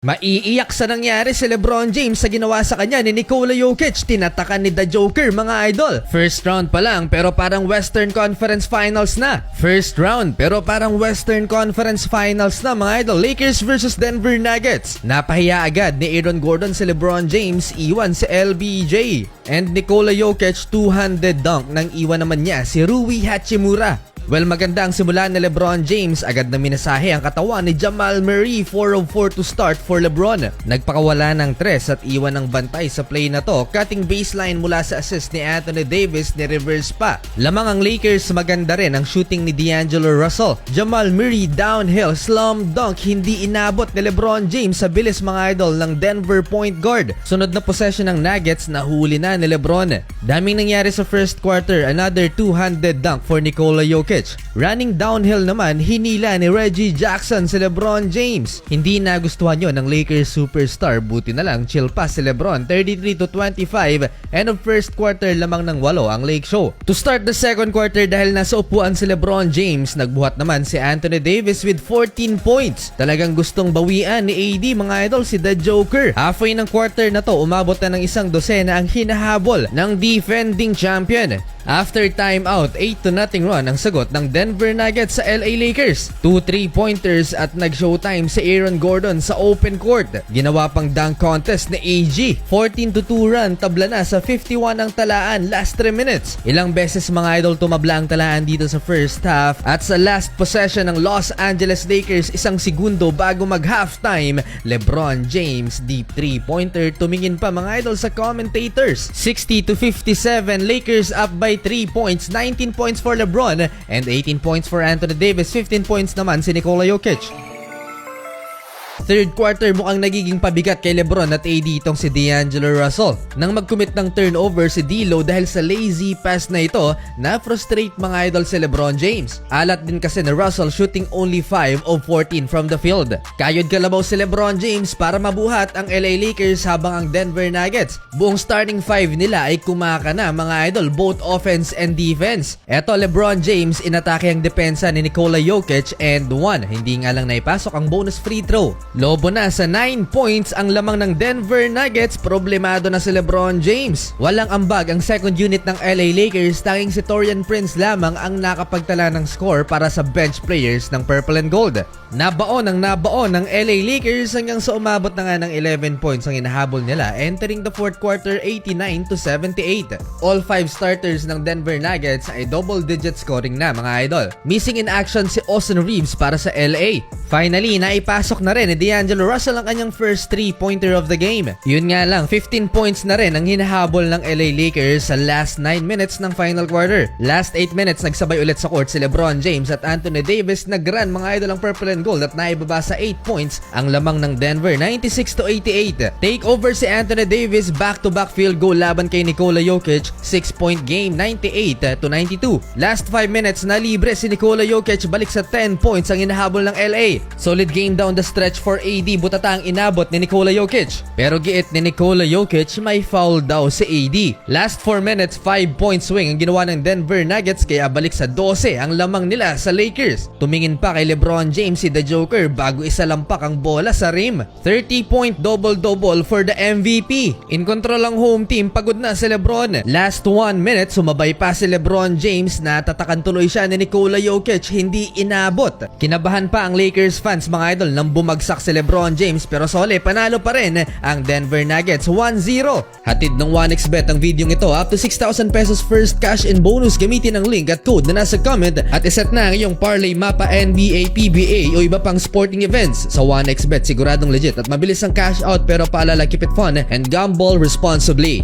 Maiiyak sa nangyari si LeBron James sa ginawa sa kanya ni Nikola Jokic. Tinatakan ni The Joker, mga idol. First round pa lang pero parang Western Conference Finals na. First round pero parang Western Conference Finals na, mga idol. Lakers versus Denver Nuggets. Napahiya agad ni Aaron Gordon si LeBron James, iwan si LBJ. And Nikola Jokic two-handed dunk nang iwan naman niya si Rui Hachimura. Well, maganda ang simula ni LeBron James. Agad na minasahe ang katawan ni Jamal Murray. 4 of 4 to start for LeBron. Nagpakawala ng tres at iwan ng bantay sa play na to. Cutting baseline mula sa assist ni Anthony Davis, ni reverse pa. Lamang ang Lakers, maganda rin ang shooting ni D'Angelo Russell. Jamal Murray downhill slam dunk, hindi inabot ni LeBron James sa bilis, mga idol, ng Denver point guard. Sunod na possession ng Nuggets, nahuli na ni LeBron. Daming nangyari sa first quarter. Another two-handed dunk for Nikola Jokic. Running downhill naman, hinila ni Reggie Jackson si LeBron James. Hindi nagustuhan yun ng Lakers superstar. Buti na lang chill pa si LeBron. 33-25. End of first quarter, lamang ng 8 ang Lake Show. To start the second quarter, dahil nasa upuan si LeBron James, nagbuhat naman si Anthony Davis with 14 points. Talagang gustong bawian ni AD, mga idol, si The Joker. Halfway ng quarter na to, umabot na ng 12 ang hinahabol ng defending champion. After timeout, 8-0 run ang sagot ng Denver Nuggets sa LA Lakers. 2 3-pointers at nag-showtime si Aaron Gordon sa open court. Ginawa pang dunk contest ni AG. 14-2 run, tabla na sa 51 ang talaan last 3 minutes. Ilang beses, mga idol, tumabla ang talaan dito sa first half. At sa last possession ng Los Angeles Lakers, 1 segundo bago mag-halftime, LeBron James deep 3-pointer. Tumingin pa, mga idol, sa commentators. 60-57, Lakers up by 3 points, 19 points for LeBron and 18 points for Anthony Davis, 15 points naman si Nikola Jokic. Third quarter, mukhang nagiging pabigat kay LeBron at AD itong si D'Angelo Russell. Nang mag-commit ng turnover si D'Lo dahil sa lazy pass na ito, na-frustrate, mga idol, si LeBron James. Alat din kasi ni Russell, shooting only 5 of 14 from the field. Kayod kalabaw si LeBron James para mabuhat ang LA Lakers habang ang Denver Nuggets, buong starting 5 nila ay kumakana, mga idol, both offense and defense. Eto, LeBron James, inatake ang depensa ni Nikola Jokic and 1. Hindi nga lang naipasok ang bonus free throw. Lobo na sa 9 points ang lamang ng Denver Nuggets. Problemado na si LeBron James. Walang ambag ang second unit ng LA Lakers. Tanging si Taurean Prince lamang ang nakapagtala ng score para sa bench players ng Purple and Gold. Nabaon ng LA Lakers hanggang sa umabot na nga ng 11 points ang inahabol nila entering the fourth quarter, 89-78. All 5 starters ng Denver Nuggets ay double-digit scoring na, mga idol. Missing in action si Austin Reeves para sa LA. Finally, naipasok na rin ni D'Angelo Russell ang kanyang first 3-pointer of the game. Yun nga lang, 15 points na rin ang hinahabol ng LA Lakers sa last 9 minutes ng final quarter. Last 8 minutes, nagsabay ulit sa court si LeBron James at Anthony Davis. Nag-run, mga idol, ang Purple and Gold at naibaba sa 8 points ang lamang ng Denver, 96-88. Take over si Anthony Davis, back-to-back field goal laban kay Nikola Jokic, 6-point game, 98-92. Last 5 minutes, na libre si Nikola Jokic, balik sa 10 points ang hinahabol ng LA. Solid game down the stretch for AD, butata ang inabot ni Nikola Jokic. Pero giit ni Nikola Jokic, may foul daw si AD. Last 4 minutes, 5-point swing ang ginawa ng Denver Nuggets, kaya balik sa 12 ang lamang nila sa Lakers. Tumingin pa kay LeBron James si The Joker bago isalampak ang bola sa rim. 30-point double-double for the MVP. In control ang home team, pagod na si LeBron. Last 1 minute, sumabay pa si LeBron James, natatakan tuloy siya ni Nikola Jokic, hindi inabot. Kinabahan pa ang Lakers fans, mga idol, nang bumagsak si LeBron James, pero sole, panalo pa rin ang Denver Nuggets, 1-0. Hatid ng 1xBet ang video ito, up to 6,000 pesos first cash in bonus. Gamitin ang link at code na nasa comment at iset na ang iyong parlay, mapa, NBA, PBA o iba pang sporting events. Sa 1xBet, siguradong legit at mabilis ang cash out, pero paalala, keep it fun and gamble responsibly.